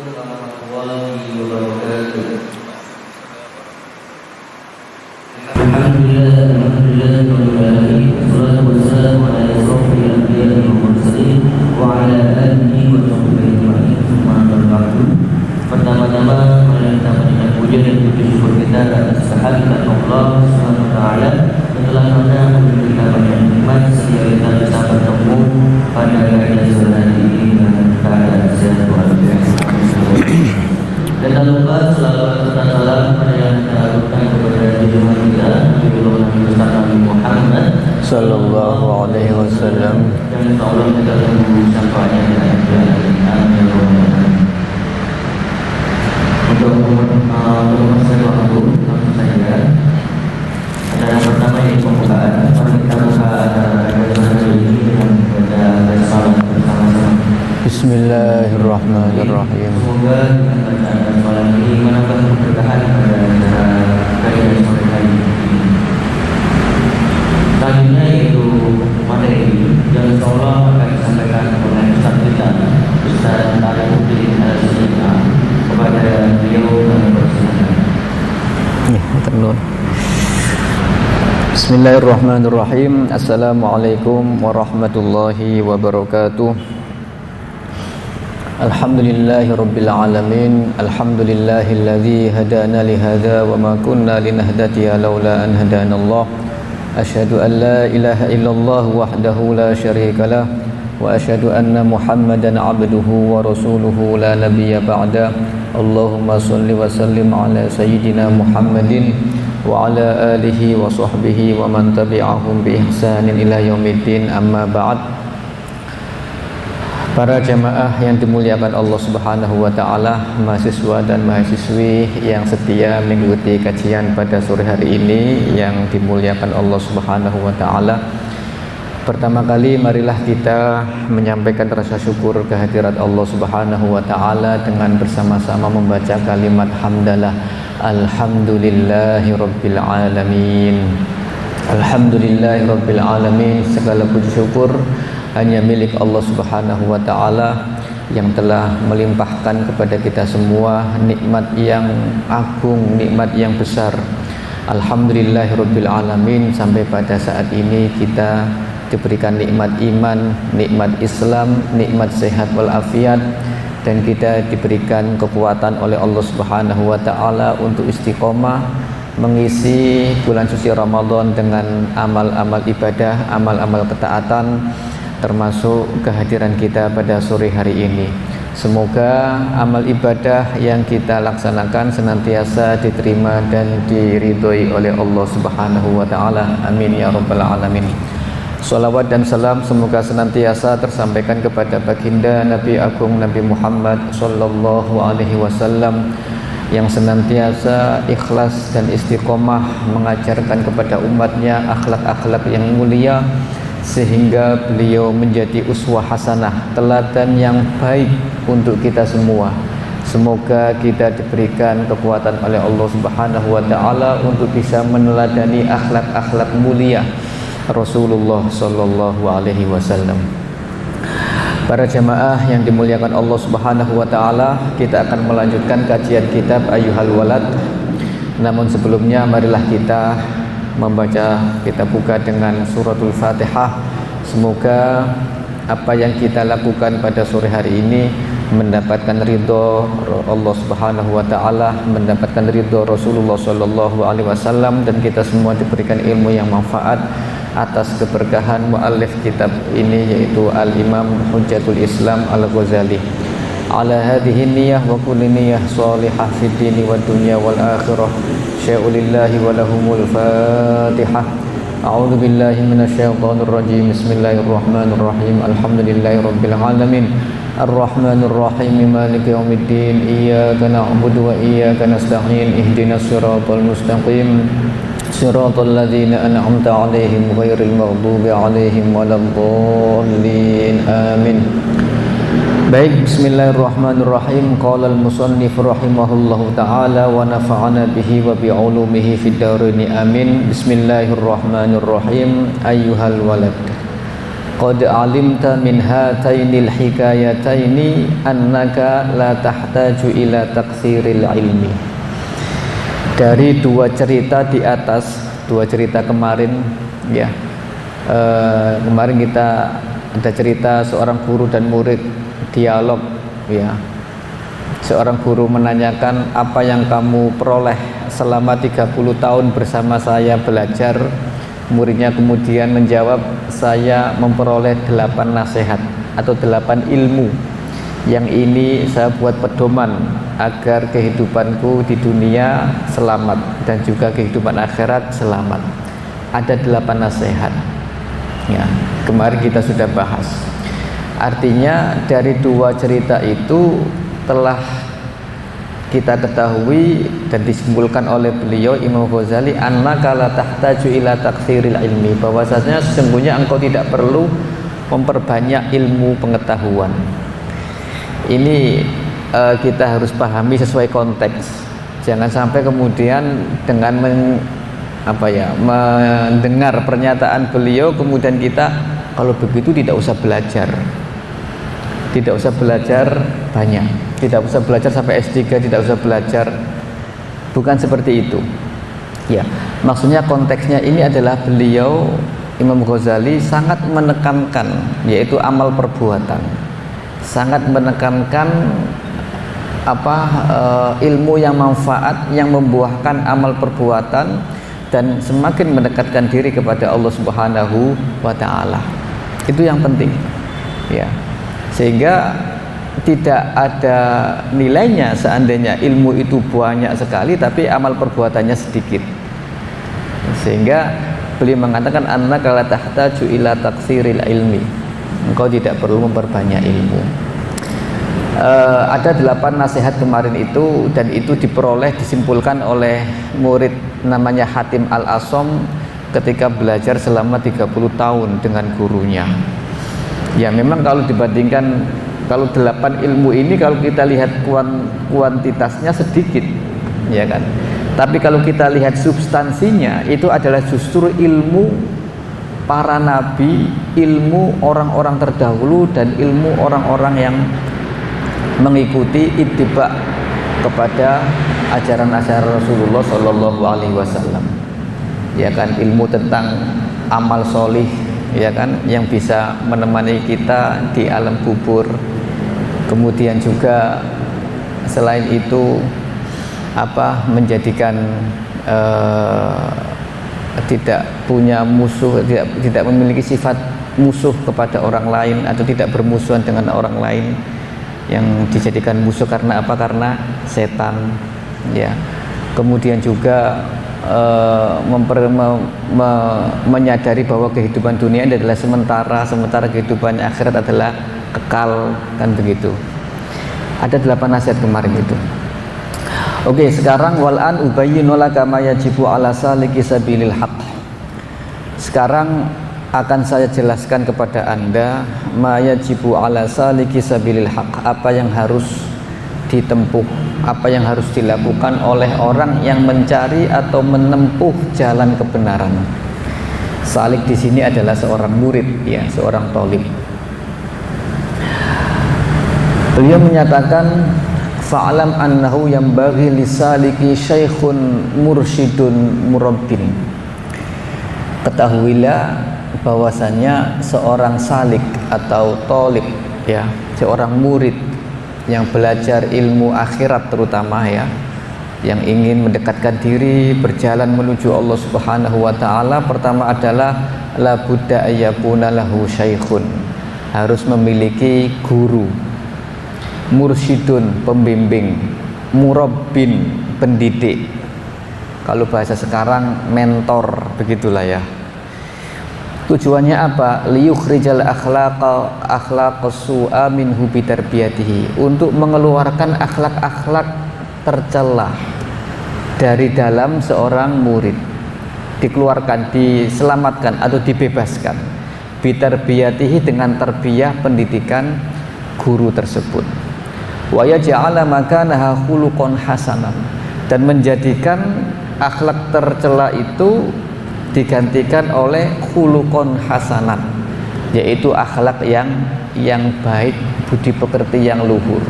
warahmatullahi wabarakatuh. Alhamdulillah wassalatu wassalamu ala asyrofil anbiya'i wal mursalin wa ala alihi wa sahbihi ajma'in. Pertama-tama mari kita panjatkan puja dan puji syukur kita atas kehadiran Allah Subhanahu wa taala yang telah memberi kita banyak nikmat sehingga kita bisa bertemu pada hari sore ini dengan keadaan sehat walafiat. Dan tak lupa selalu serta salam pada yang kita aturkan kepada junjungan kita Nabi besar Nabi Muhammad sallallahu alaihi wasallam, yang insyaallah kita tunggu syafaatnya di akhir hayat. Amin. Untuk masa waktu langsung saja. Ada yang pertama ini pembukaan. Mari kita buka kajian ini dengan membaca salam bersama-sama. Bismillahirrahmanirrahim. Semoga dengan bacaan salam ini menambah keberkahan pada kajian sore hari ini. Selanjutnya yaitu materi yang insyaallah akan disampaikan oleh Ustaz kita, Ustaz Al-Muqdin Al-Syiah. Kepada beliau kami persilakan. Bismillahirrahmanirrahim. Assalamualaikum warahmatullahi wabarakatuh. Alhamdulillahirabbil alamin. Alhamdulillahilladzi hadana li hadza wa ma kunna linahtadiya laula an hadanallah. Asyhadu an la ilaha illallah wahdahu la syarikalah wa asyhadu anna Muhammadan abduhu wa rasuluhu la nabiyya ba'da. Allahumma salli wa sallim ala sayyidina Muhammadin wa ala alihi wa sahbihi wa man tabi'ahum bi ihsanin ila yaumiddin, amma ba'd. Para jamaah yang dimuliakan Allah Subhanahu wa taala, mahasiswa dan mahasiswi yang setia mengikuti kajian pada sore hari ini yang dimuliakan Allah Subhanahu wa taala. Pertama kali marilah kita menyampaikan rasa syukur kehadirat Allah Subhanahu wa taala dengan bersama-sama membaca kalimat hamdalah. Alhamdulillahirabbil alamin. Alhamdulillahirabbil alamin. Segala puji syukur hanya milik Allah Subhanahu wa taala yang telah melimpahkan kepada kita semua nikmat yang agung, nikmat yang besar. Alhamdulillahirabbil alamin. Sampai pada saat ini kita diberikan nikmat iman, nikmat Islam, nikmat sehat walafiat, dan kita diberikan kekuatan oleh Allah Subhanahu wa taala untuk istiqomah mengisi bulan suci Ramadan dengan amal-amal ibadah, amal-amal ketaatan, termasuk kehadiran kita pada sore hari ini. Semoga amal ibadah yang kita laksanakan senantiasa diterima dan diridhoi oleh Allah Subhanahu wa taala. Amin ya rabbal alamin. Salawat dan salam semoga senantiasa tersampaikan kepada baginda Nabi Agung Nabi Muhammad sallallahu alaihi wasallam yang senantiasa ikhlas dan istiqomah mengajarkan kepada umatnya akhlak-akhlak yang mulia sehingga beliau menjadi uswah hasanah, teladan yang baik untuk kita semua. Semoga kita diberikan kekuatan oleh Allah Subhanahu wa taala untuk bisa meneladani akhlak-akhlak mulia Rasulullah sallallahu alaihi wasallam. Para jamaah yang dimuliakan Allah Subhanahu wa taala, kita akan melanjutkan kajian kitab Ayyuhal Walad. Namun sebelumnya marilah kita buka dengan suratul Fatihah. Semoga apa yang kita lakukan pada sore hari ini mendapatkan ridho Allah Subhanahu wa taala, mendapatkan ridho Rasulullah sallallahu alaihi wasallam, dan kita semua diberikan ilmu yang manfaat atas keberkahan muallif kitab ini, yaitu Al-Imam Hujjatul Islam Al-Ghazali. Ala hadhihi niyyah wa kulli niyyah salihah fid dini wad dunya wal akhirah. Sya'ulillahi wa lahumul Fatihah. A'udzu billahi minasyaitonir rajim. Bismillahirrahmanirrahim. Alhamdulillahirabbil alamin. Ar-Rahmanir Rahim. Maliki yaumiddin. Iyyaka na'budu wa iyyaka nasta'in. Ihdinas siratal mustaqim. Siratal ladzina an'amta 'alaihim ghairil maghdubi 'alaihim waladdallin. Amin. Baik, bismillahirrahmanirrahim. Qala al-musannif rahimahullahu ta'ala wa nafa'ana bihi wa bi 'ulumihi fid dharain. Amin. Bismillahirrahmanirrahim. Ayyuhal walad. qad alimta min hatainil hikayataini annaka la tahtaju ila taksiril ilmi. Dari dua cerita di atas, dua cerita kemarin ya, kemarin kita ada cerita seorang guru dan murid dialog ya. Seorang guru menanyakan, apa yang kamu peroleh selama 30 tahun bersama saya belajar? Muridnya kemudian menjawab, saya memperoleh 8 nasihat atau 8 ilmu. Yang ini saya buat pedoman agar kehidupanku di dunia selamat dan juga kehidupan akhirat selamat. Ada 8 nasihat ya, kemarin kita sudah bahas. Artinya dari dua cerita itu telah kita ketahui dan disimpulkan oleh beliau Imam Ghazali, annaka la tahtaju ila taktsiril ilmi, bahwasanya sesungguhnya engkau tidak perlu memperbanyak ilmu pengetahuan. Ini kita harus pahami sesuai konteks. Jangan sampai kemudian dengan mendengar pernyataan beliau kemudian kita kalau begitu tidak usah belajar. Tidak usah belajar banyak, tidak usah belajar sampai S3, tidak usah belajar. Bukan seperti itu ya, maksudnya konteksnya ini adalah beliau Imam Ghazali sangat menekankan yaitu amal perbuatan, sangat menekankan ilmu yang manfaat, yang membuahkan amal perbuatan dan semakin mendekatkan diri kepada Allah Subhanahu wa Ta'ala. Itu yang penting ya, sehingga tidak ada nilainya seandainya ilmu itu banyak sekali tapi amal perbuatannya sedikit. Sehingga beliau mengatakan, annaka la tahtaju ila taksiril ilmi, engkau tidak perlu memperbanyak ilmu. Ada 8 nasihat kemarin itu, dan itu diperoleh, disimpulkan oleh murid namanya Hatim Al-Asom ketika belajar selama 30 tahun dengan gurunya. Ya memang kalau dibandingkan, kalau 8 ilmu ini kalau kita lihat kuantitasnya sedikit ya kan, tapi kalau kita lihat substansinya itu adalah justru ilmu para nabi, ilmu orang-orang terdahulu dan ilmu orang-orang yang mengikuti ittiba kepada ajaran-ajaran Rasulullah Shallallahu Alaihi Wasallam ya kan, ilmu tentang amal solih ya kan, yang bisa menemani kita di alam kubur. Kemudian juga selain itu menjadikan tidak punya musuh, tidak memiliki sifat musuh kepada orang lain atau tidak bermusuhan dengan orang lain. Yang dijadikan musuh karena apa? Karena setan ya. Kemudian juga menyadari bahwa kehidupan dunia ini adalah sementara kehidupan akhirat adalah kekal, kan begitu. Ada 8 nasihat kemarin itu. Oke, sekarang wal'an ubayyinu laka ma yajibu ala saliki sabilil haqq. Sekarang akan saya jelaskan kepada Anda ma yajibu ala saliki sabilil haqq, apa yang harus ditempuh, apa yang harus dilakukan oleh orang yang mencari atau menempuh jalan kebenaran. Salik di sini adalah seorang murid ya, seorang thalib. Beliau menyatakan, fa'alam annahu yambaghi lisaliki syaikhun mursyidun murabbin. Ketahuilah bahwasanya seorang salik atau thalib ya, seorang murid yang belajar ilmu akhirat terutama ya, yang ingin mendekatkan diri berjalan menuju Allah Subhanahu wa Ta'ala, pertama adalah la budda ayyakuna lahu syaikhun, harus memiliki guru, mursyidun pembimbing, murabbin pendidik, kalau bahasa sekarang mentor, begitulah ya. Tujuannya apa? Liyukhrijal akhlaqas su'a minhu bitarbiyatihi, untuk mengeluarkan akhlak-akhlak tercela dari dalam seorang murid, dikeluarkan, diselamatkan atau dibebaskan bitarbiyatihi, dengan tarbiyah pendidikan guru tersebut. Wa yaj'ala makanaha khuluqan hasanan, dan menjadikan akhlak tercela itu digantikan oleh khuluqan hasanan, yaitu akhlak yang baik, budi pekerti yang luhur.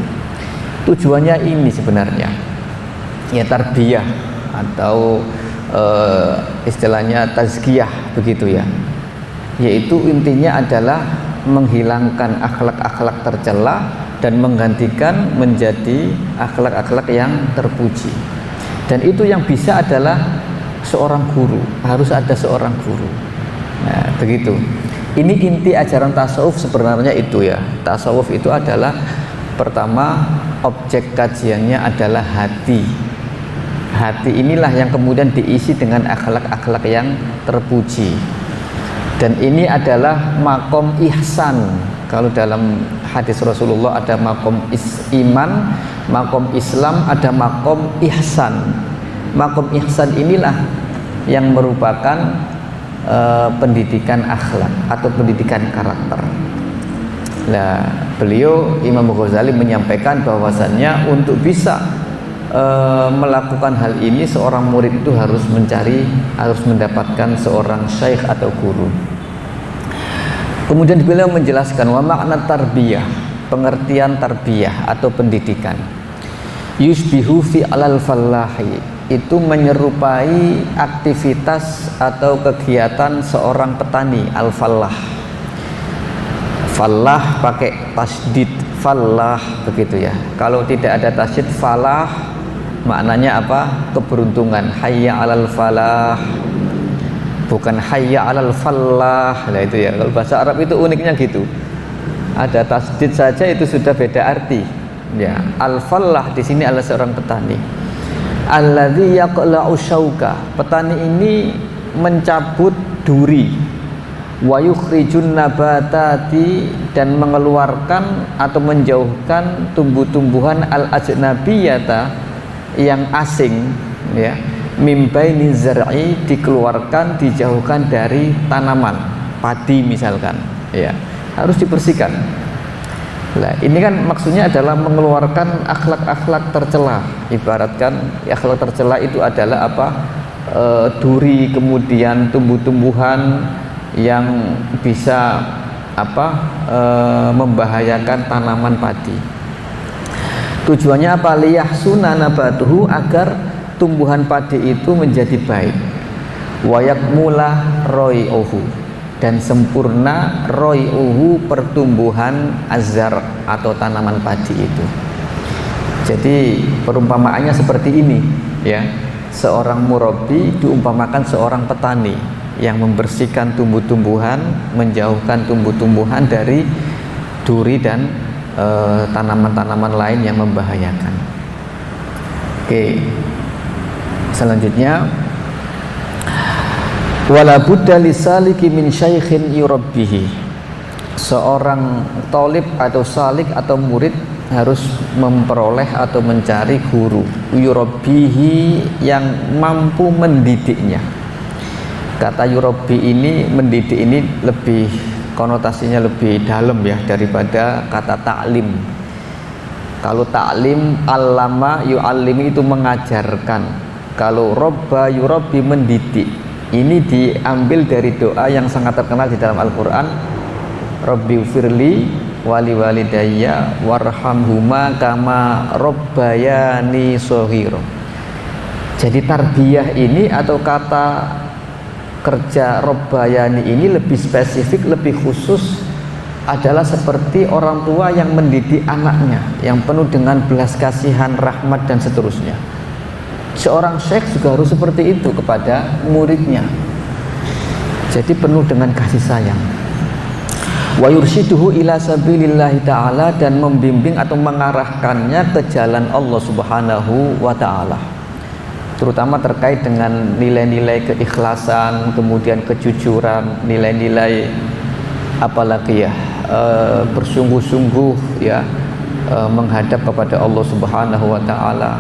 Tujuannya ini sebenarnya ya tarbiyah atau istilahnya tazkiyah begitu ya, yaitu intinya adalah menghilangkan akhlak-akhlak tercela dan menggantikan menjadi akhlak-akhlak yang terpuji. Dan itu yang bisa adalah seorang guru, harus ada seorang guru. Nah, begitu. Ini inti ajaran tasawuf sebenarnya itu ya. Tasawuf itu adalah pertama objek kajiannya adalah hati. Hati inilah yang kemudian diisi dengan akhlak-akhlak yang terpuji. Dan ini adalah makom ihsan. Kalau dalam hadis Rasulullah ada makom iman, makom Islam, ada makom ihsan. Makom ihsan inilah yang merupakan pendidikan akhlak atau pendidikan karakter. Nah, beliau Imam Ghazali menyampaikan bahwasannya untuk bisa melakukan hal ini seorang murid itu harus mendapatkan seorang syekh atau guru. Kemudian beliau menjelaskan wa makna tarbiyah, pengertian tarbiyah atau pendidikan. Yusbihu fi alal fallahi, itu menyerupai aktivitas atau kegiatan seorang petani al-fallah. Fallah pakai tasdid, fallah begitu ya. Kalau tidak ada tasdid falah maknanya apa? Keberuntungan. Hayya alal falah, bukan hayya alal fallah. Nah itu ya, kalau bahasa Arab itu uniknya gitu. Ada tasdid saja itu sudah beda arti. Ya, al-fallah di sini adalah seorang petani. Alladzi yaqla'u syauka, petani ini mencabut duri, wa yukhrijun nabatati, dan mengeluarkan atau menjauhkan tumbuh-tumbuhan al-ajnabiyata, yang asing ya, mim baini zar'i, dikeluarkan, dijauhkan dari tanaman padi misalkan ya, harus dibersihkan. Nah, ini kan maksudnya adalah mengeluarkan akhlak-akhlak tercela. Ibaratkan akhlak tercela itu adalah apa? Duri, kemudian tumbuh-tumbuhan yang bisa membahayakan tanaman padi. Tujuannya apa? Liyahsuna nabatuhu, agar tumbuhan padi itu menjadi baik. Wayakmula roi'uhu, dan sempurna roi'uhu, pertumbuhan azhar atau tanaman padi itu. Jadi perumpamaannya seperti ini ya. Seorang murabbi diumpamakan seorang petani yang membersihkan tumbuh-tumbuhan, menjauhkan tumbuh-tumbuhan dari duri dan tanaman-tanaman lain yang membahayakan. Oke. Selanjutnya, wala budda lisaliki min syaikhin yurabbihi. Seorang thalib atau salik atau murid harus memperoleh atau mencari guru yurabbihi, yang mampu mendidiknya. Kata yurabbi ini, mendidik ini lebih konotasinya lebih dalam ya daripada kata ta'lim. Kalau ta'lim, allama yu'allimi, itu mengajarkan. Kalau robba yurabbi, mendidik. Ini diambil dari doa yang sangat terkenal di dalam Al-Quran, Rabbi firli wali walidayya warhamhuma kama robbayani shoghiro. Jadi tarbiyah ini atau kata kerja robbayani ini lebih spesifik, lebih khusus, adalah seperti orang tua yang mendidik anaknya, yang penuh dengan belas kasihan, rahmat, dan seterusnya. Seorang syekh juga harus seperti itu kepada muridnya, jadi penuh dengan kasih sayang. Wa yurshiduhu ila sabilillahi ta'ala, dan membimbing atau mengarahkannya ke jalan Allah subhanahu wa ta'ala, terutama terkait dengan nilai-nilai keikhlasan, kemudian kejujuran, nilai-nilai apalagi ya, bersungguh-sungguh ya, menghadap kepada Allah subhanahu wa ta'ala,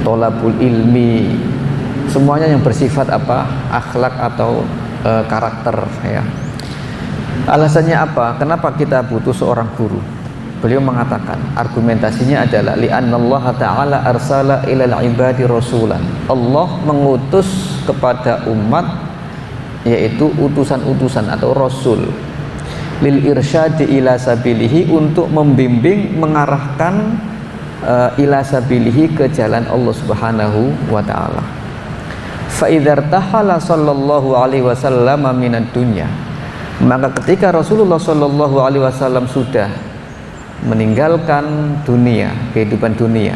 tolabul ilmi, semuanya yang bersifat apa? Akhlak atau karakter ya. Alasannya apa? Kenapa kita butuh seorang guru? Beliau mengatakan, argumentasinya adalah li'annallaha ta'ala arsala ilal ibadi rasulan. Allah mengutus kepada umat, yaitu utusan-utusan atau rasul. lil irsyadi ila sabilihi, untuk membimbing, mengarahkan ila sabilihi, ke jalan Allah Subhanahu wa taala. Fa idzar tahala sallallahu alaihi wasallam minad dunya, maka ketika Rasulullah sallallahu alaihi wasallam sudah meninggalkan dunia, kehidupan dunia,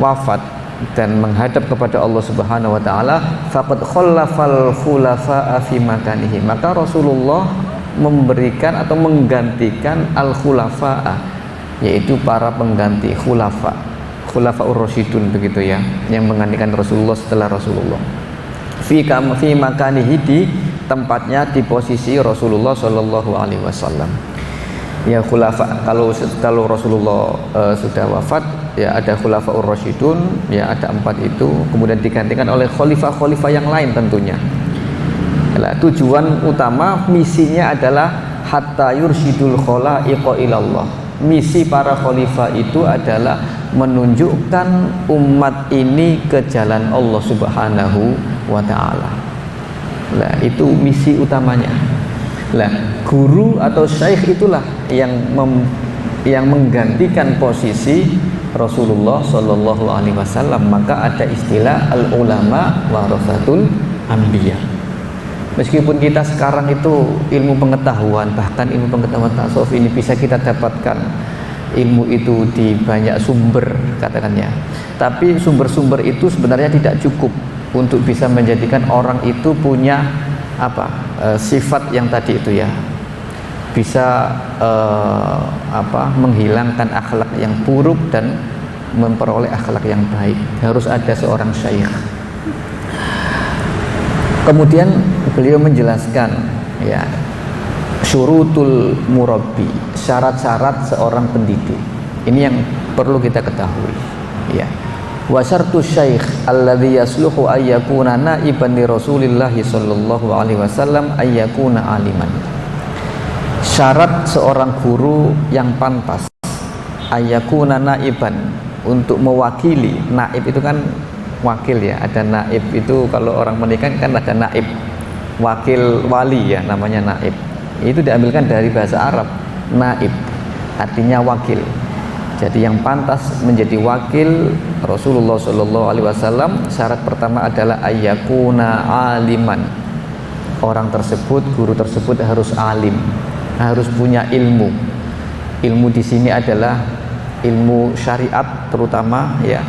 wafat dan menghadap kepada Allah Subhanahu wa taala, faqad khallafal khulafa'a fi makanihi, maka Rasulullah memberikan atau menggantikan al khulafa'a, yaitu para pengganti khulafaur rasyidun, begitu ya, yang menggantikan Rasulullah setelah Rasulullah, fi makanihi, di tempatnya, di posisi Rasulullah sallallahu alaihi wasallam. Ya, khulafa, kalau Rasulullah sudah wafat, ya ada khulafaur rasyidun, ya ada 4 itu, kemudian digantikan oleh khalifah-khalifah yang lain tentunya. Nah, tujuan utama, misinya adalah hatta yursyidul khalaiqa ilallah. Misi para khalifah itu adalah menunjukkan umat ini ke jalan Allah Subhanahu wa taala. Nah, itu misi utamanya. Lah, guru atau syekh itulah yang menggantikan posisi Rasulullah Shallallahu Alaihi Wasallam. Maka ada istilah al ulama warasatul anbiya. Meskipun kita sekarang itu ilmu pengetahuan, bahkan ilmu pengetahuan tasawuf ini bisa kita dapatkan ilmu itu di banyak sumber, katakannya. Tapi sumber-sumber itu sebenarnya tidak cukup untuk bisa menjadikan orang itu punya sifat yang tadi itu ya, bisa menghilangkan akhlak yang buruk dan memperoleh akhlak yang baik. Harus ada seorang syekh. Kemudian beliau menjelaskan ya, syurutul murabbi, syarat-syarat seorang pendidik. Ini yang perlu kita ketahui ya. Wa syartu syekh alladzi yasluhu ayyakuna naiban li Rasulillah sallallahu alaihi wasallam ayyakuna aliman. Syarat seorang guru yang pantas ayyakuna naiban, untuk mewakili. Naib itu kan wakil ya, ada naib itu kalau orang menikah kan ada naib, wakil wali ya, namanya naib. Itu diambilkan dari bahasa Arab, naib artinya wakil. Jadi yang pantas menjadi wakil Rasulullah Shallallahu Alaihi Wasallam, syarat pertama adalah ayyakuna aliman. Orang tersebut, guru tersebut harus alim, harus punya ilmu. Ilmu di sini adalah ilmu syariat terutama ya,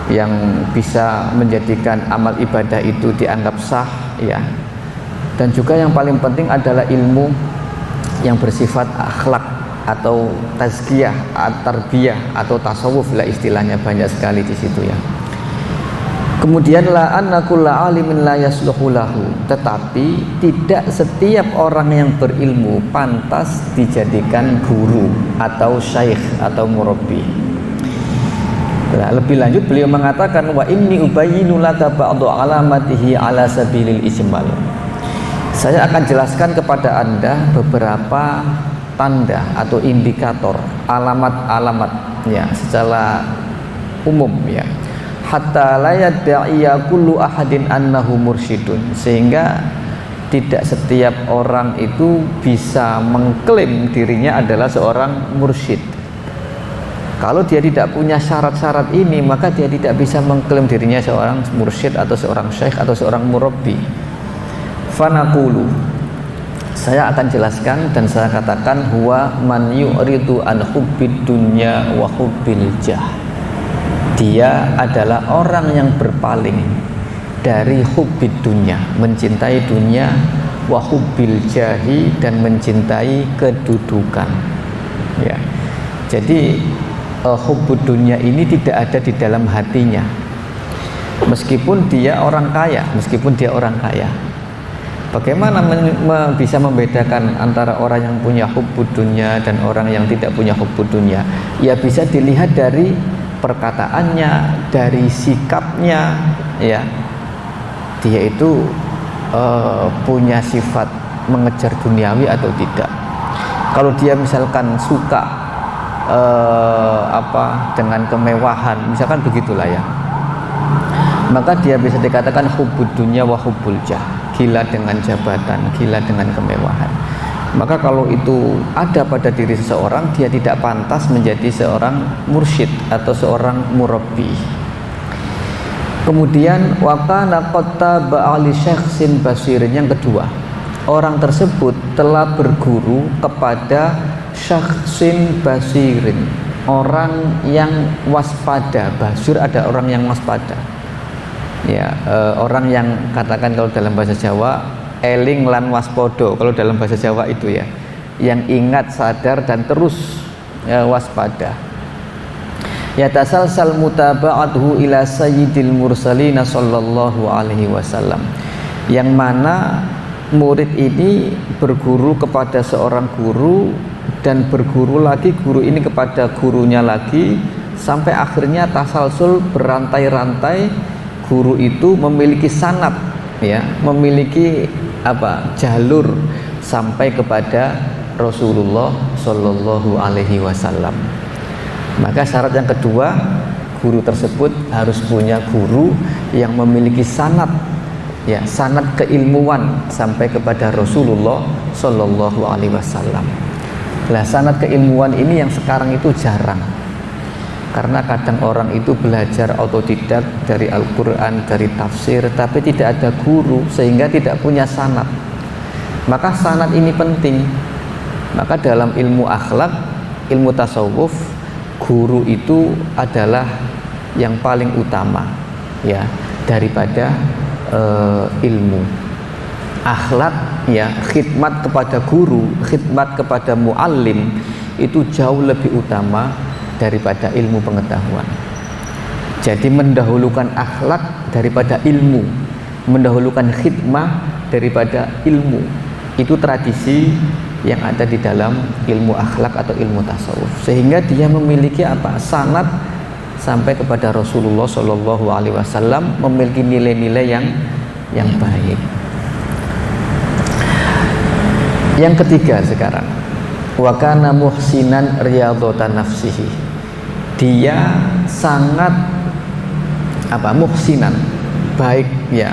yang bisa menjadikan amal ibadah itu dianggap sah ya. Dan juga yang paling penting adalah ilmu yang bersifat akhlak atau tazkiyah, tarbiyah atau tasawuf lah istilahnya, banyak sekali di situ ya. Kemudian la anna kulla alimin la yasluhu lahu, tetapi tidak setiap orang yang berilmu pantas dijadikan guru atau syekh atau murabbi. Nah, lebih lanjut beliau mengatakan wa inni ubayyinu laka ba'du alamatihi ala sabilil ijmal. Saya akan jelaskan kepada Anda beberapa tanda atau indikator, alamat-alamat ya secara umum ya, hatta la yadda'iya kullu ahadin annahu mursyidun, sehingga tidak setiap orang itu bisa mengklaim dirinya adalah seorang mursyid. Kalau dia tidak punya syarat-syarat ini, maka dia tidak bisa mengklaim dirinya seorang mursyid atau seorang syekh atau seorang murabbi. Fanaqulu, saya akan jelaskan dan saya katakan, huwa man yu'ridu an hubbid dunya wa hubbil jah. Dia adalah orang yang berpaling dari hubbid dunya, mencintai dunia, wa hubbil jahi, dan mencintai kedudukan ya. Jadi hubbud dunya ini tidak ada di dalam hatinya, meskipun dia orang kaya. Bagaimana bisa membedakan antara orang yang punya hubbud dunya dan orang yang tidak punya hubbud dunya? Ya bisa dilihat dari perkataannya, dari sikapnya ya. Dia itu punya sifat mengejar duniawi atau tidak. Kalau dia misalkan suka dengan kemewahan, misalkan begitulah ya, maka dia bisa dikatakan hubbud dunya wa hubbul jah. gila dengan jabatan, gila dengan kemewahan. Maka kalau itu ada pada diri seseorang, dia tidak pantas menjadi seorang mursyid atau seorang murabbi. Kemudian wa kana qad taba'a li syakhsin basirin, yang kedua, orang tersebut telah berguru kepada syakhsin basirin, orang yang waspada. Basir ada orang yang waspada. Ya, orang yang katakan kalau dalam bahasa Jawa eling lan waspodo, kalau dalam bahasa Jawa itu ya, yang ingat, sadar dan terus waspada. Ya tasalsal mutaba'atuhu ila sayyidil mursalin sallallahu alaihi wasallam, yang mana murid ini berguru kepada seorang guru dan berguru lagi guru ini kepada gurunya lagi, sampai akhirnya tasalsul, berantai-rantai. Guru itu memiliki sanad, ya, memiliki jalur sampai kepada Rasulullah Shallallahu Alaihi Wasallam. Maka syarat yang kedua, guru tersebut harus punya guru yang memiliki sanad, ya, sanad keilmuan sampai kepada Rasulullah Shallallahu Alaihi Wasallam. Nah, sanad keilmuan ini yang sekarang itu jarang, karena kadang orang itu belajar otodidak dari Al-Quran, dari tafsir, tapi tidak ada guru sehingga tidak punya sanad. Maka sanad ini penting. Maka dalam ilmu akhlak, ilmu tasawuf, guru itu adalah yang paling utama, ya, daripada ilmu. Akhlak, ya, khidmat kepada guru, khidmat kepada muallim itu jauh lebih utama daripada ilmu pengetahuan. Jadi mendahulukan akhlak daripada ilmu, mendahulukan khidmah daripada ilmu, itu tradisi yang ada di dalam ilmu akhlak atau ilmu tasawuf, sehingga dia memiliki sanad sampai kepada Rasulullah Shallallahu Alaihi Wasallam, memiliki nilai-nilai yang baik. Yang ketiga sekarang, wa kana muhsinan riyadhatan nafsihi, dia sangat muhsinan, baik, ya,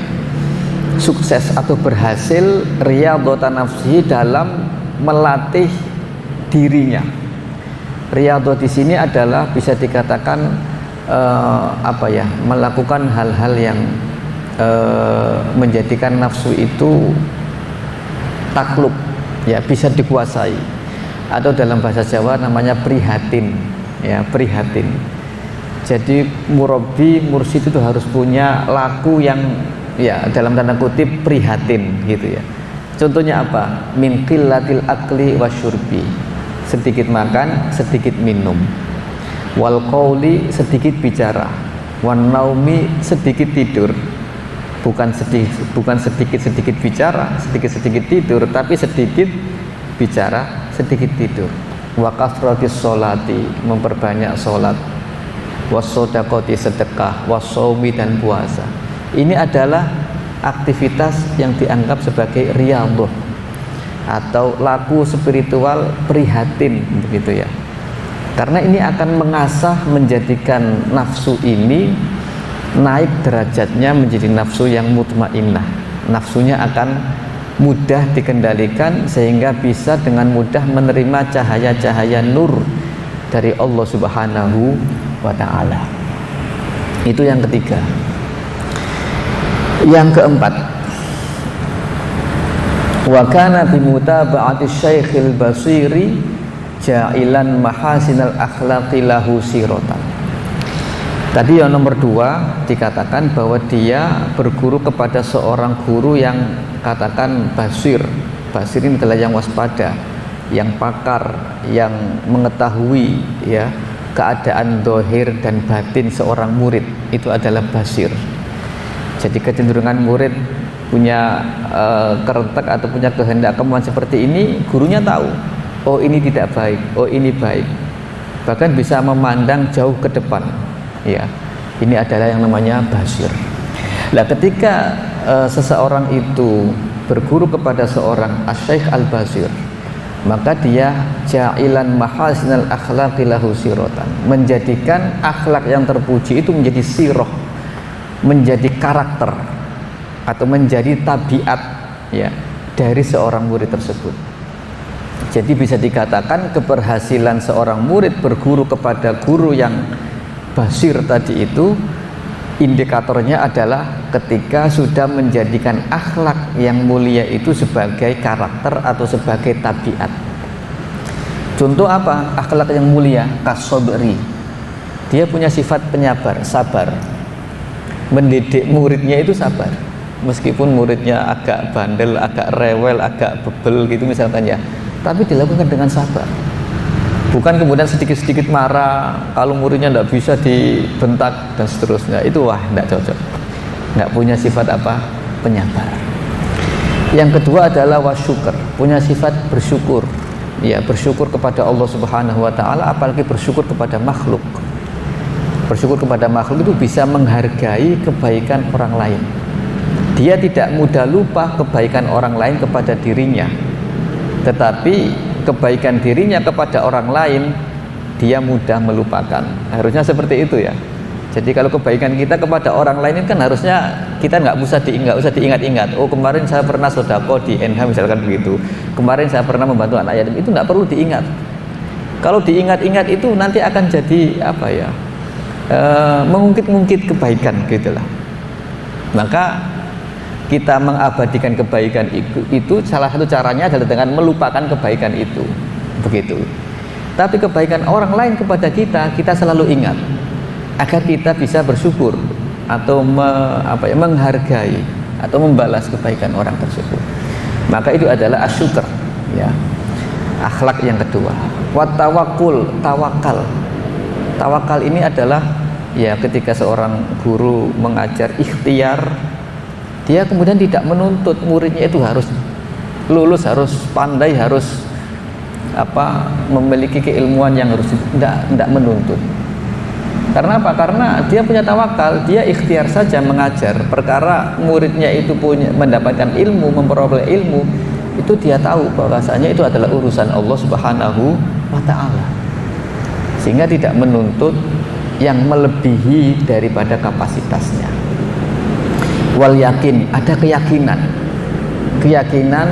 sukses atau berhasil riyadhatan nafsihi, dalam melatih dirinya. Riyadhah di sini adalah bisa dikatakan melakukan hal-hal yang menjadikan nafsu itu takluk, ya, bisa dikuasai, atau dalam bahasa Jawa namanya prihatin, ya, prihatin. Jadi murabbi, mursyid itu harus punya laku yang, ya, dalam tanda kutip prihatin gitu, ya. Contohnya apa? Min qillatil akli wasyurbi, sedikit makan, sedikit minum. Wal qauli, sedikit bicara. Wan naumi, sedikit tidur. Bukan sedikit bicara, sedikit tidur, tapi sedikit bicara, sedikit tidur. Wa kasratis sholati, memperbanyak sholat. Wasodaqoti, sedekah. Wasaumi, dan puasa. Ini adalah aktivitas yang dianggap sebagai riyadhah atau laku spiritual prihatin, begitu, ya. Karena ini akan mengasah, menjadikan nafsu ini naik derajatnya menjadi nafsu yang mutmainnah. Nafsunya akan mudah dikendalikan sehingga bisa dengan mudah menerima cahaya-cahaya nur dari Allah Subhanahu wa ta'ala. Itu yang ketiga. Yang keempat, wa kana bi mutaba'ati Syekhil Basiri ja'ilan mahasinal akhlaqi lahu siratan. Tadi yang nomor 2 dikatakan bahwa dia berguru kepada seorang guru yang katakan basir. Basir ini adalah yang waspada, yang pakar, yang mengetahui, ya, keadaan zahir dan batin seorang murid. Itu adalah basir. Jadi kecenderungan murid punya kerentek atau punya kehendak kemauan seperti ini, gurunya tahu, oh ini tidak baik, oh ini baik, bahkan bisa memandang jauh ke depan, ya. Ini adalah yang namanya basir. Nah, ketika seseorang itu berguru kepada seorang asy-syekh al-basir, maka dia ja'ilan mahasinal akhlaqi lahu siratan, menjadikan akhlak yang terpuji itu menjadi sirah, menjadi karakter, atau menjadi tabiat ya dari seorang murid tersebut. Jadi bisa dikatakan keberhasilan seorang murid berguru kepada guru yang basir tadi itu, indikatornya adalah ketika sudah menjadikan akhlak yang mulia itu sebagai karakter atau sebagai tabiat. Contoh apa akhlak yang mulia? Kasobri, dia punya sifat penyabar, sabar. Mendidik muridnya itu sabar, meskipun muridnya agak bandel, agak rewel, agak bebel gitu misalkan ya, tapi dilakukan dengan sabar. Bukan kemudian sedikit-sedikit marah, kalau muridnya tidak bisa dibentak dan seterusnya. Itu wah, tidak cocok, nggak punya sifat apa? Penyabar. Yang kedua adalah wasyukur, punya sifat bersyukur. Ya, bersyukur kepada Allah Subhanahu wa taala, apalagi bersyukur kepada makhluk. Bersyukur kepada makhluk itu bisa menghargai kebaikan orang lain. Dia tidak mudah lupa kebaikan orang lain kepada dirinya, tetapi kebaikan dirinya kepada orang lain dia mudah melupakan. Harusnya seperti itu ya. Jadi kalau kebaikan kita kepada orang lain kan harusnya kita nggak usah diingat-ingat. Oh, kemarin saya pernah sedekah di NH misalkan begitu. Kemarin saya pernah membantu anak yatim, itu nggak perlu diingat. Kalau diingat-ingat itu nanti akan jadi apa ya? Mengungkit-ungkit kebaikan gitulah. Maka kita mengabadikan kebaikan itu salah satu caranya adalah dengan melupakan kebaikan itu, begitu. Tapi kebaikan orang lain kepada kita selalu ingat, agar kita bisa bersyukur atau menghargai atau membalas kebaikan orang tersebut. Maka itu adalah asyukur, ya. Akhlak yang kedua. Wa tawakkul, tawakal. Tawakal ini adalah ya ketika seorang guru mengajar ikhtiar, dia kemudian tidak menuntut muridnya itu harus lulus, harus pandai, harus memiliki keilmuan yang harus, tidak menuntut. Karena apa? Karena dia punya tawakal, dia ikhtiar saja mengajar. Perkara muridnya itu mendapatkan ilmu, memperoleh ilmu, itu dia tahu bahwasanya itu adalah urusan Allah Subhanahu wa taala. Sehingga tidak menuntut yang melebihi daripada kapasitasnya. Wal yakin, ada keyakinan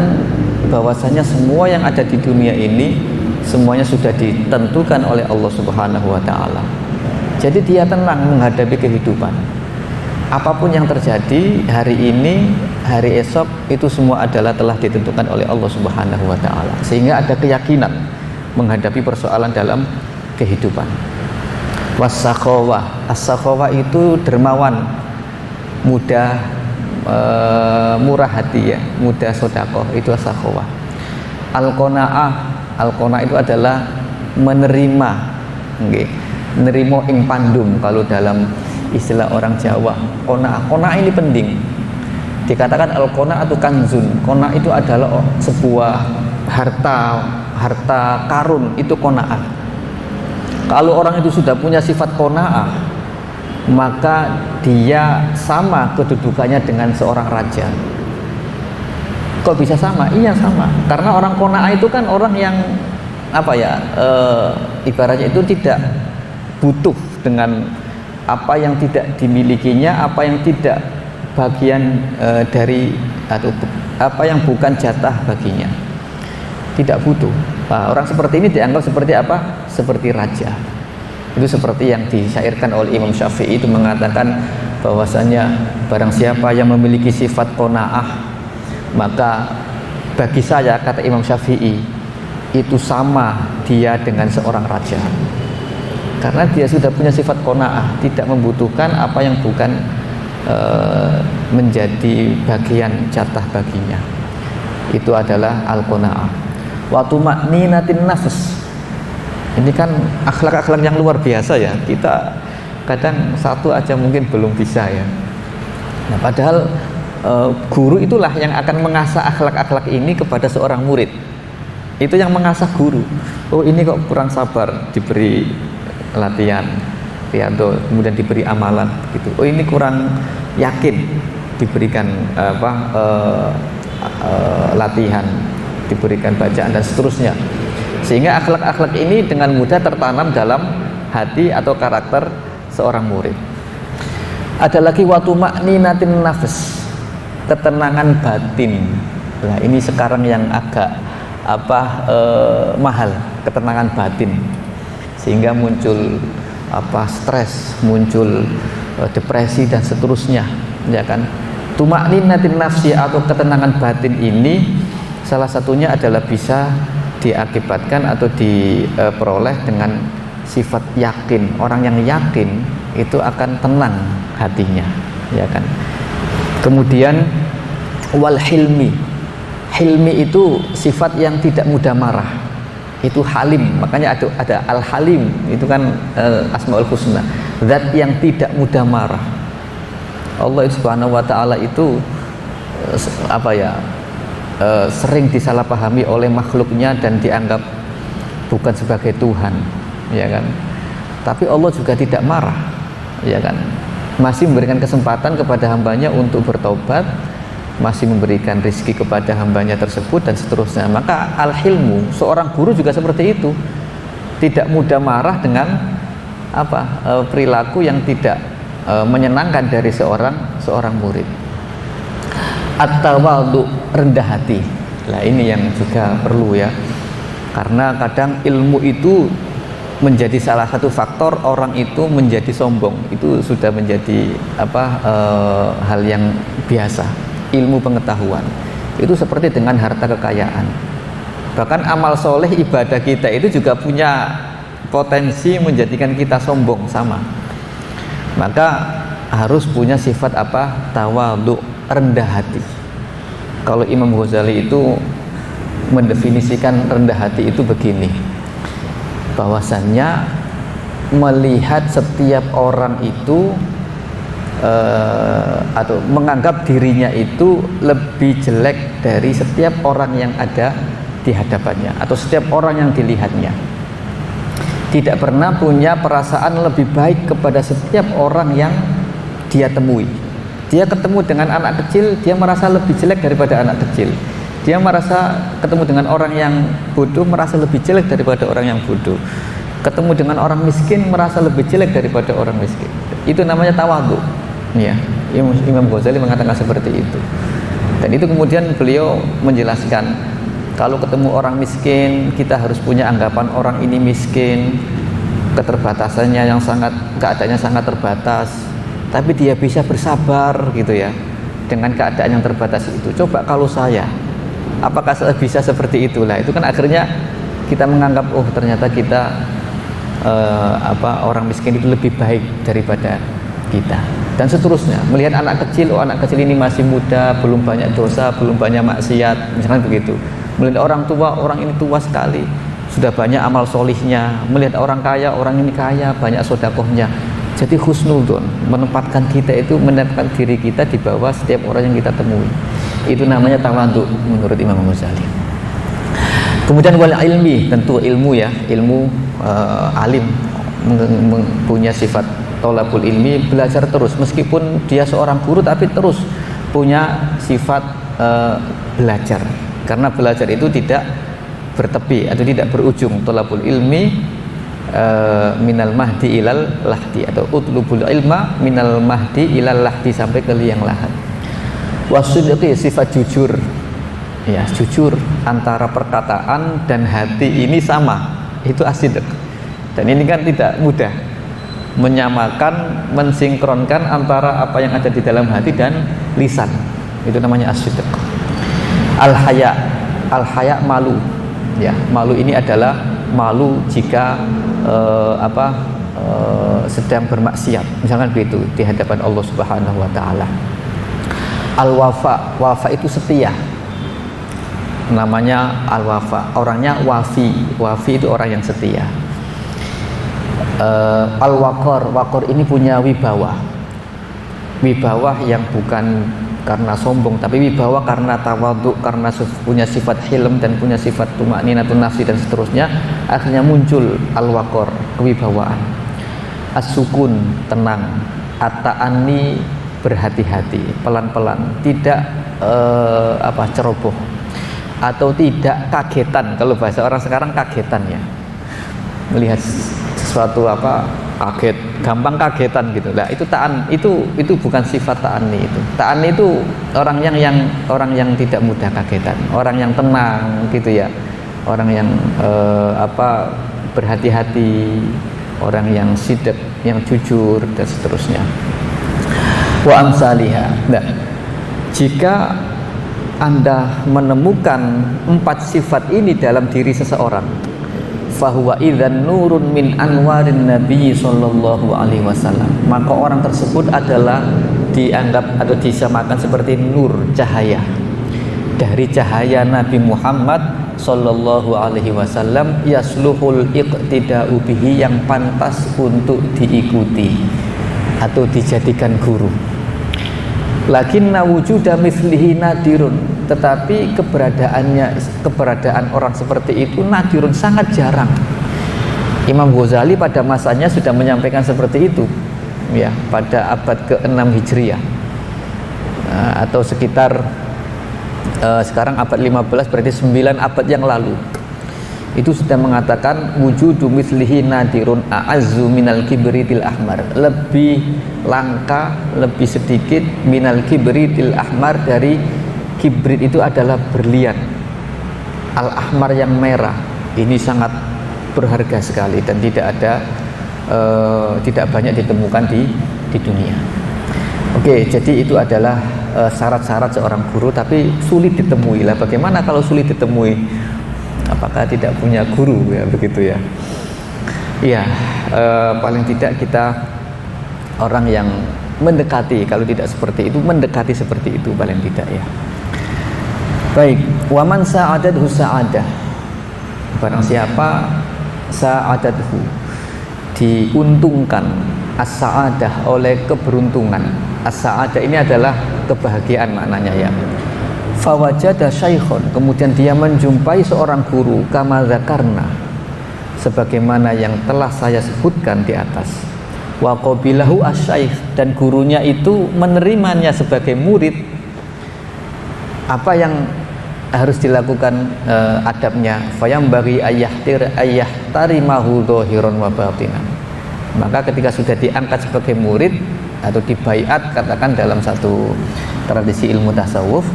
bahwasanya semua yang ada di dunia ini semuanya sudah ditentukan oleh Allah Subhanahu wa taala. Jadi dia tenang menghadapi kehidupan. Apapun yang terjadi hari ini, hari esok, itu semua adalah telah ditentukan oleh Allah Subhanahu wa taala. Sehingga ada keyakinan menghadapi persoalan dalam kehidupan. Was-sakhawah, as-sakhawah itu dermawan, mudah murah hati ya, mudah sedekah, itu as-sakhawah. Al-qanaah itu adalah menerima, nggih. Nerimo ing pandum kalau dalam istilah orang Jawa. Qanaah ini penting. Dikatakan al-qanaah atau kanzun. Qanaah itu adalah sebuah harta karun, itu qanaah. Kalau orang itu sudah punya sifat qanaah, maka dia sama kedudukannya dengan seorang raja. Kok bisa sama? Iya sama. Karena orang qanaah itu kan orang yang ibaratnya itu tidak butuh dengan apa yang tidak dimilikinya, apa yang tidak bagian dari atau apa yang bukan jatah baginya, tidak butuh. Nah, orang seperti ini dianggap seperti apa? Seperti raja. Itu seperti yang disyairkan oleh Imam Syafi'i, itu mengatakan bahwasanya barang siapa yang memiliki sifat qanaah, maka bagi saya, kata Imam Syafi'i, itu sama dia dengan seorang raja. Karena dia sudah punya sifat qanaah, tidak membutuhkan apa yang bukan menjadi bagian jatah baginya. Itu adalah al-qanaah. Wa tumaninatin nafs. Ini kan akhlak-akhlak yang luar biasa ya. Kita kadang satu aja mungkin belum bisa ya. Nah, padahal guru itulah yang akan mengasah akhlak-akhlak ini kepada seorang murid. Itu yang mengasah guru. Oh, ini kok kurang sabar, diberi latihan riyadhah, kemudian diberi amalan gitu. Oh, ini kurang yakin, diberikan latihan, diberikan bacaan dan seterusnya. Sehingga akhlak-akhlak ini dengan mudah tertanam dalam hati atau karakter seorang murid. Ada lagi watu makninatin nafs. ketenangan batin. Nah, ini sekarang yang agak mahal, ketenangan batin, sehingga muncul stres, muncul depresi dan seterusnya, ya kan. Tuma'ninatin nafsi atau ketenangan batin ini salah satunya adalah bisa diakibatkan atau diperoleh dengan sifat yakin. Orang yang yakin itu akan tenang hatinya, ya kan. Kemudian wal hilmi. Hilmi itu sifat yang tidak mudah marah. Itu halim. Makanya ada al-halim, itu kan Asmaul Husna. Zat yang tidak mudah marah. Allah Subhanahu wa taala itu sering disalahpahami oleh makhluknya dan dianggap bukan sebagai Tuhan, ya kan. Tapi Allah juga tidak marah, ya kan. Masih memberikan kesempatan kepada hambanya untuk bertobat, masih memberikan rezeki kepada hambanya tersebut dan seterusnya. Maka al-hilmu, seorang guru juga seperti itu, tidak mudah marah dengan perilaku yang tidak menyenangkan dari seorang murid. At-tawadhu, rendah hati. Nah, ini yang juga perlu ya, karena kadang ilmu itu menjadi salah satu faktor orang itu menjadi sombong. Itu sudah menjadi hal yang biasa. Ilmu pengetahuan itu seperti dengan harta kekayaan. Bahkan amal soleh ibadah kita itu juga punya potensi menjadikan kita sombong sama. Maka harus punya sifat tawadhu, rendah hati. Kalau Imam Ghazali itu mendefinisikan rendah hati itu begini, bahwasannya melihat setiap orang itu atau menganggap dirinya itu lebih jelek dari setiap orang yang ada di hadapannya atau setiap orang yang dilihatnya. Tidak pernah punya perasaan lebih baik kepada setiap orang yang dia temui. Dia ketemu dengan anak kecil, dia merasa lebih jelek daripada anak kecil. Dia merasa ketemu dengan orang yang bodoh, merasa lebih jelek daripada orang yang bodoh. Ketemu dengan orang miskin, merasa lebih jelek daripada orang miskin. Itu namanya tawadhu. Ya, Imam Ghazali mengatakan seperti itu. Dan itu kemudian beliau menjelaskan, kalau ketemu orang miskin, kita harus punya anggapan orang ini miskin, keterbatasannya yang keadaannya sangat terbatas, tapi dia bisa bersabar gitu ya dengan keadaan yang terbatas itu. Coba kalau saya, apakah saya bisa seperti itulah? Itu kan akhirnya kita menganggap ternyata kita orang miskin itu lebih baik daripada kita. Dan seterusnya, melihat anak kecil, anak kecil ini masih muda, belum banyak dosa, belum banyak maksiat, misalkan begitu. Melihat orang tua, orang ini tua sekali, sudah banyak amal solihnya. Melihat orang kaya, orang ini kaya, banyak sodakohnya. Jadi husnudon, menempatkan diri kita di bawah setiap orang yang kita temui. Itu namanya tawadhu menurut Imam Ghazali. Kemudian wal ilmi, tentu ilmu ya, ilmu alim punya sifat tolabul ilmi, belajar terus, meskipun dia seorang guru tapi terus punya sifat belajar, karena belajar itu tidak bertepi atau tidak berujung. Tolabul ilmi minal mahdi ilal lahdi, atau utlubul ilma minal mahdi ilal lahdi, sampai ke liang lahat. Wasidqi, sifat jujur ya, jujur antara perkataan dan hati ini sama, itu asidq. Dan ini kan tidak mudah menyamakan, mensinkronkan antara apa yang ada di dalam hati dan lisan. Itu namanya asidq. Al-haya malu ya, malu ini adalah malu jika sedang bermaksiat, misalkan begitu di hadapan Allah Subhanahu wa taala. Al-wafa, wafa itu setia, namanya al-wafa, orangnya wafi. Wafi itu orang yang setia. Al-waqar, waqar ini punya wibawa yang bukan karena sombong, tapi wibawa karena tawadhu, karena punya sifat hilm dan punya sifat tuma'ninatun nafsi dan seterusnya. Akhirnya muncul al-waqar, kewibawaan. As-sukun, tenang. At-ta'anni, berhati-hati, pelan-pelan, tidak ceroboh atau tidak kagetan. Kalau bahasa orang sekarang kagetan ya, melihat sesuatu kaget, gampang kagetan gitu. Nah, itu bukan sifat ta'anni itu. Ta'anni itu orang yang tidak mudah kagetan, orang yang tenang gitu ya. Orang yang berhati-hati, orang yang sidq, yang jujur dan seterusnya. Wa amsalihha. Nah, jika Anda menemukan 4 sifat ini dalam diri seseorang, fahuwa idzan nurun min anwarin nabi sallallahu alaihi wasallam, maka orang tersebut adalah dianggap atau disamakan seperti nur, cahaya dari cahaya Nabi Muhammad sallallahu alaihi wasallam, yasluhul iqtida'u bihi, yang pantas untuk diikuti atau dijadikan guru. Lakinna wujuda mislihi nadirun, tetapi keberadaan orang seperti itu nadirun, sangat jarang. Imam Ghazali pada masanya sudah menyampaikan seperti itu ya, pada abad ke-6 Hijriah, atau sekitar sekarang abad 15, berarti 9 abad yang lalu. Itu sudah mengatakan wujudu mislihi nadirun a'azzu minal kibritil ahmar, lebih langka, lebih sedikit minal kibritil ahmar, dari kibrit itu adalah berlian, al ahmar yang merah. Ini sangat berharga sekali dan tidak banyak ditemukan di dunia. Oke, jadi itu adalah syarat-syarat seorang guru, tapi sulit ditemui lah. Bagaimana kalau sulit ditemui? Apakah tidak punya guru ya, begitu ya? Iya, paling tidak kita orang yang mendekati, kalau tidak seperti itu, mendekati seperti itu paling tidak ya. Baik, waman sa'adathu sa'adah, barang siapa sa'adathu, diuntungkan as-sa'adah oleh keberuntungan. As-sa'adah ini adalah kebahagiaan maknanya ya. Fawajada syaikhun, kemudian dia menjumpai seorang guru, kama dzakarna, sebagaimana yang telah saya sebutkan di atas. Wa qabilahu asy-syaikh, dan gurunya itu menerimanya sebagai murid. Apa yang harus dilakukan adabnya? Fayambaghi ayyah-tarimahu dhahiran wa batinan. Maka ketika sudah diangkat sebagai murid atau dibaiat, katakan dalam satu tradisi ilmu tasawuf,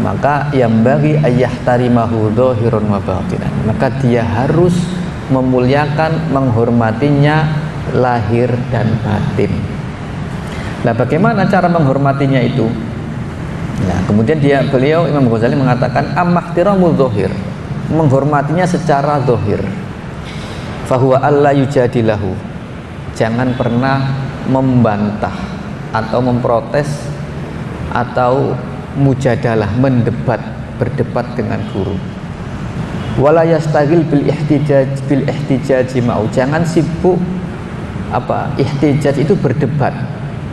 maka yang bagi ayah tarimahu dhahiran wa batinan, maka dia harus memuliakan, menghormatinya lahir dan batin. Nah, bagaimana cara menghormatinya itu? Nah, kemudian beliau Imam Ghazali mengatakan amahtiramul dhahir, menghormatinya secara dhahir. Fahuwa alla yujadilahu, jangan pernah membantah atau memprotes atau mujadalah, berdebat dengan guru. Wala yastagil bil ihtijaj ma'u, jangan sibuk ihtijaj itu berdebat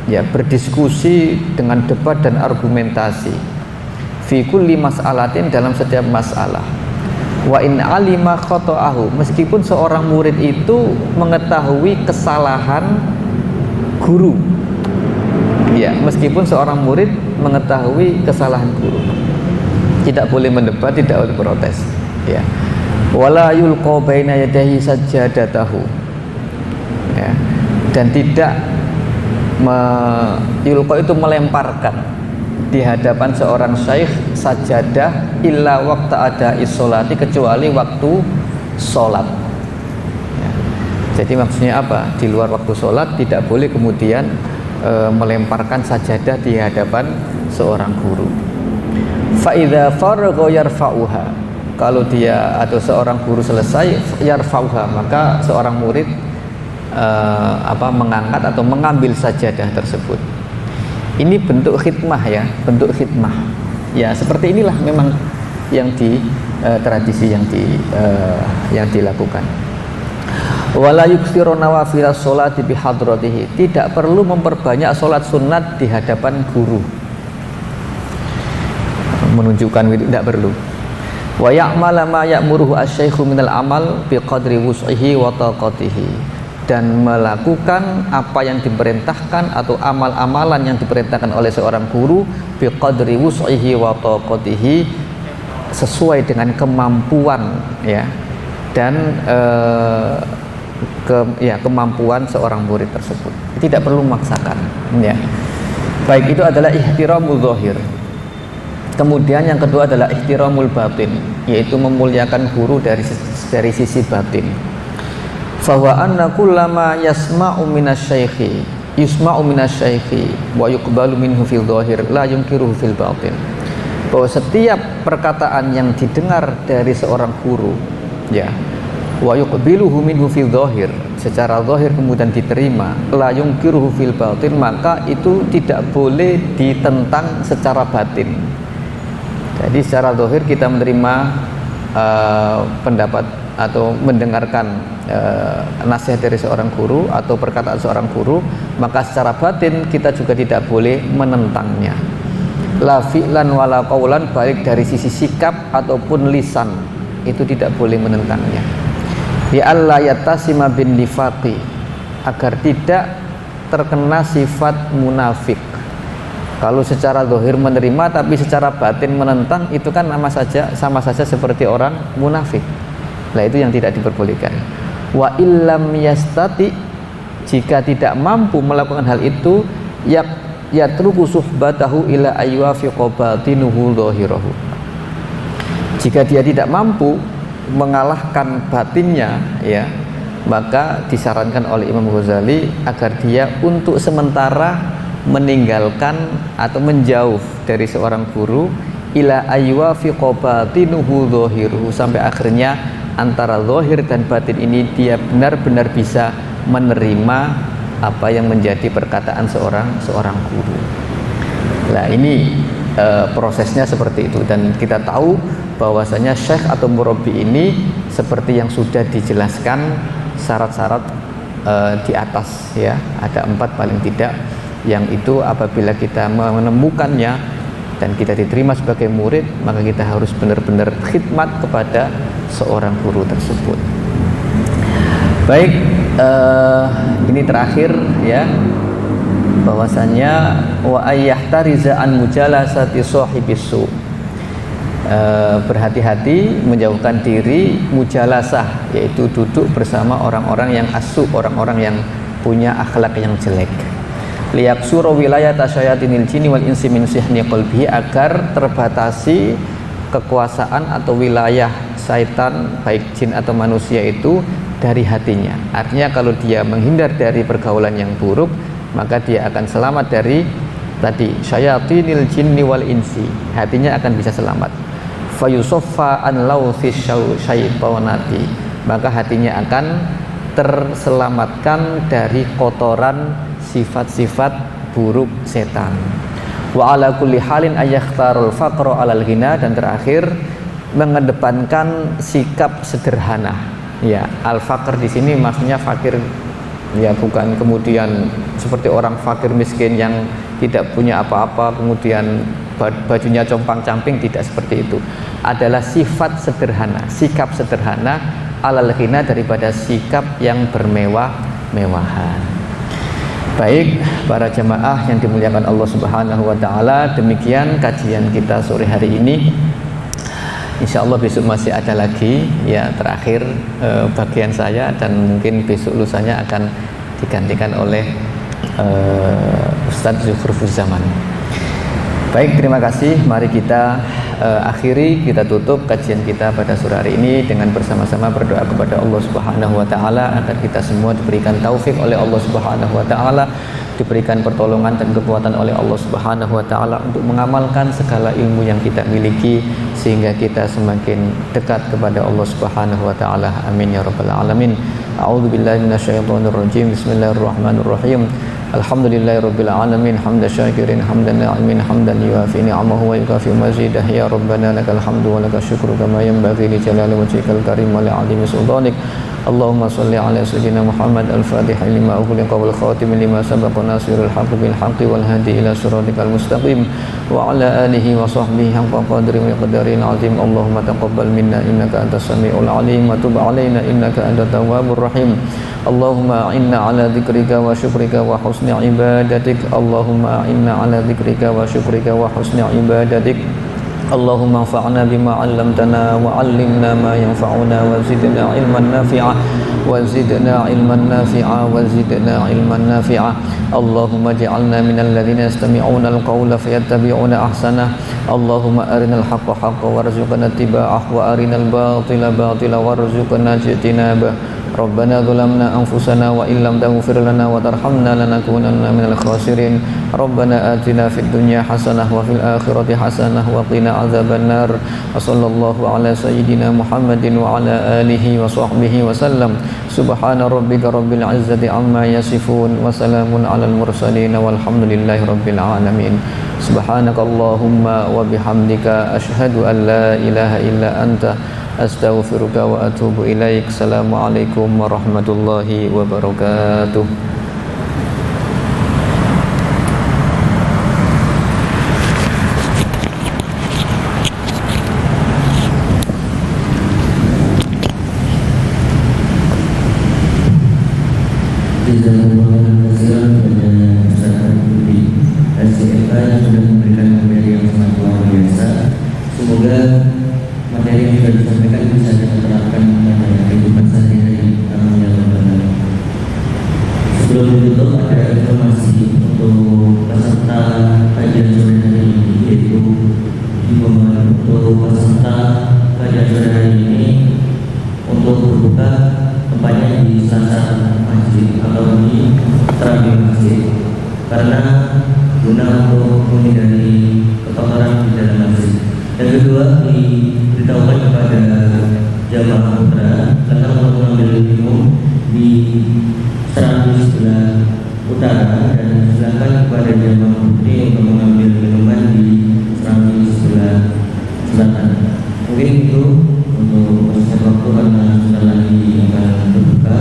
ya, berdiskusi dengan debat dan argumentasi. Fi kulli mas'alatin, dalam setiap masalah. Wa in alima khata'ahu, meskipun seorang murid itu mengetahui kesalahan guru ya, meskipun seorang murid mengetahui kesalahan guru, tidak boleh mendebat, tidak boleh protes ya. Wala yulqa baina yadayhi sajadatahu ya, dan tidak yulqa itu melemparkan di hadapan seorang syekh sajadah illa waqta ada isolati, kecuali waktu sholat ya. Jadi maksudnya apa? Di luar waktu sholat tidak boleh kemudian melemparkan sajadah di hadapan seorang guru. Fa idza faragha yarfa'uha, kalau dia atau seorang guru selesai yarfa'uha, maka seorang murid mengangkat atau mengambil sajadah tersebut. Ini bentuk khidmah ya, bentuk khidmah ya, seperti inilah memang yang tradisi yang dilakukan. Wala yuksiru nawafil sholati bihadratihi, tidak perlu memperbanyak sholat sunat di hadapan guru, menunjukkan itu tidak perlu. Wa ya'mala ma ya'muruhu asy-syaikhu minal amal biqadri wus'ihi wa taqatihi, dan melakukan apa yang diperintahkan atau amal-amalan yang diperintahkan oleh seorang guru biqadri wus'ihi wa taqatihi, sesuai dengan kemampuan ya, dan kemampuan seorang murid tersebut. Tidak perlu memaksakan, ya. Baik, itu adalah ihtiramul zahir. Kemudian yang kedua adalah ihtiramul batin, yaitu memuliakan guru dari sisi batin. Fahuwa anna kullama yasma'u minasyaikhi yusma'u minasyaikhi wa yuqbalu minhu fil zahir la yunkiruhu fil batin. Bahwa setiap perkataan yang didengar dari seorang guru, ya, wa yuqbiluhu minhu fil zahir, secara zahir kemudian diterima, la yunkiruhu fil batin, maka itu tidak boleh ditentang secara batin. Jadi secara zahir kita menerima pendapat atau mendengarkan nasihat dari seorang guru atau perkataan seorang guru, maka secara batin kita juga tidak boleh menentangnya. La fi'lan wala qaulan, baik dari sisi sikap ataupun lisan, itu tidak boleh menentangnya. Di alla yatasima bin nifaqi, agar tidak terkena sifat munafik. Kalau secara zahir menerima tapi secara batin menentang, itu kan sama saja seperti orang munafik. Nah, itu yang tidak diperbolehkan. Wa illam yastati, jika tidak mampu melakukan hal itu, yatruku suhbatahu ila aywafiqa batinuhu zahirahu. Jika dia tidak mampu mengalahkan batinnya, ya, maka disarankan oleh Imam Ghazali agar dia untuk sementara meninggalkan atau menjauh dari seorang guru ila aywafiqa batinuhu zahiruhu, sampai akhirnya antara zahir dan batin ini dia benar-benar bisa menerima apa yang menjadi perkataan seorang guru. Nah, ini prosesnya seperti itu, dan kita tahu bahwasanya syekh atau murabbi ini seperti yang sudah dijelaskan syarat-syarat di atas, ya, ada 4 paling tidak, yang itu apabila kita menemukannya dan kita diterima sebagai murid, maka kita harus benar-benar khidmat kepada seorang guru tersebut. Baik, ini terakhir, ya, bahwasanya wa ayyahtariza an mujalasati shahibis su, berhati-hati menjauhkan diri mujalasah, yaitu duduk bersama orang-orang yang asu, orang-orang yang punya akhlak yang jelek. Liyaksura wilayata syayatinil jinni wal insi min sihni qalbihi, agar terbatasi kekuasaan atau wilayah syaitan baik jin atau manusia itu dari hatinya. Artinya kalau dia menghindar dari pergaulan yang buruk, maka dia akan selamat dari tadi syayatinil jinni wal insi, hatinya akan bisa selamat. Fayusaffa an lawthis syaitanati, maka hatinya akan terselamatkan dari kotoran sifat-sifat buruk setan. Wa ala kulli halin ayakhtarul faqra alal ghina, dan terakhir mengedepankan sikap sederhana. Ya, al-faqr di sini maksudnya fakir, ya, bukan kemudian seperti orang fakir miskin yang tidak punya apa-apa kemudian bajunya compang-camping, tidak seperti itu. Adalah sifat sederhana, sikap sederhana alal ghina, daripada sikap yang bermewah-mewahan. Baik, para jamaah yang dimuliakan Allah Subhanahu wa taala, demikian kajian kita sore hari ini. Insya Allah besok masih ada lagi, ya, terakhir bagian saya, dan mungkin besok lusanya akan digantikan oleh Ustadz Zukhrufuz Zaman. Baik, terima kasih. Mari kita akhiri, kita tutup kajian kita pada sore hari ini dengan bersama-sama berdoa kepada Allah Subhanahu wa taala agar kita semua diberikan taufik oleh Allah Subhanahu wa taala, diberikan pertolongan dan kekuatan oleh Allah Subhanahu wa taala untuk mengamalkan segala ilmu yang kita miliki, sehingga kita semakin dekat kepada Allah Subhanahu wa taala. Amin ya rabbal alamin. A'udzubillahi minasyaitonir rajim. Bismillahirrahmanirrahim. Alhamdulillahirabbil alamin, hamdan syakirin, hamdan na'imin, hamdan yuwafi ni'amahu wa yukafi mazidah. Ya rabbana lakal hamdu wa lakal syukru kama yanbaghi li jalali wajhikal karim wa li 'azimi sultanik. Allahumma shalli ala sayyidina Muhammad al-Fatih lima ughliqa wal khatim lima sabaqa nasirul haqqi bil haqqi wal hadi ila siratikal mustaqim wa ala alihi wa sahbihi haqqa qadri wa qadarin azim. Allahumma taqabbal minna innaka antas samiul alim wa tub alaina innaka antat tawwabur rahim. Allahumma inna ala dzikrika wa syukrika wa husni ibadatik. Allahumma inna ala dzikrika wa syukrika wa husni ibadatik. اللهم انفعنا بما علمتنا وعلمنا ما ينفعنا وزدنا علما نافعا وزدنا علما نافعا وزدنا علما نافعا اللهم اجعلنا من الذين يستمعون القول فيتبعون احسنه اللهم أرنا الحق حقا وارزقنا اتباعه وأرنا الباطل باطلا وارزقنا اجتنابه ربنا ظلمنا أنفسنا وإن لم تغفر لنا وترحمنا لنكونن من الخاسرين ربنا آتنا في الدنيا حسنة وفي الآخرة حسنة وقنا عذاب النار وصلى الله على سيدنا محمد وعلى آله وصحبه وسلم سبحان ربك رب العزة عما يصفون وسلام على المرسلين والحمد لله رب العالمين سبحانك اللهم وبحمدك أشهد أن لا إله إلا أنت أستغفرك وأتوب إليك السلام عليكم ورحمة الله وبركاته Jazakumullah khairan kepada Ustaz Al-Budi SCFA yang sudah memberikan materi yang sangat luar biasa. Semoga materi yang sudah disampaikan bisa diterapkan pada kehidupan sehari-hari. Amin ya rabbal alamin. Sebelum ditutup ada informasi untuk peserta kajian sore hari ini, yaitu dihimbaukan untuk peserta kajian sore hari ini untuk berbuka tempatnya di Selasa masjid atau di terawih masjid, karena guna untuk menghindari kotoran di dalam masjid. Yang kedua, diberitahukan kepada jamaah putra silakan untuk mengambil minum di serambi sebelah utara, dan silakan kepada jamaah putri untuk mengambil minuman di serambi sebelah selatan. Mungkin itu untuk proses waktu karena sudah lagi akan berbuka.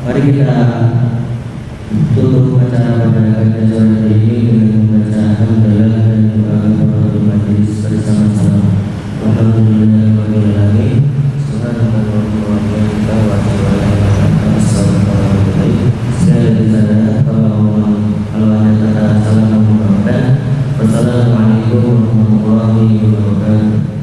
Mari kita tutup acara pada kajian sore hari ini dengan membaca hamdalah dan doa kafaratul majlis bersama-sama. Alhamdulillahirabbil alamin. Subhanallah wa bihamdihi. Sekali lagi saya kalau ada kata salam Muhammad. Wassalamualaikum warahmatullahi wabarakatuh.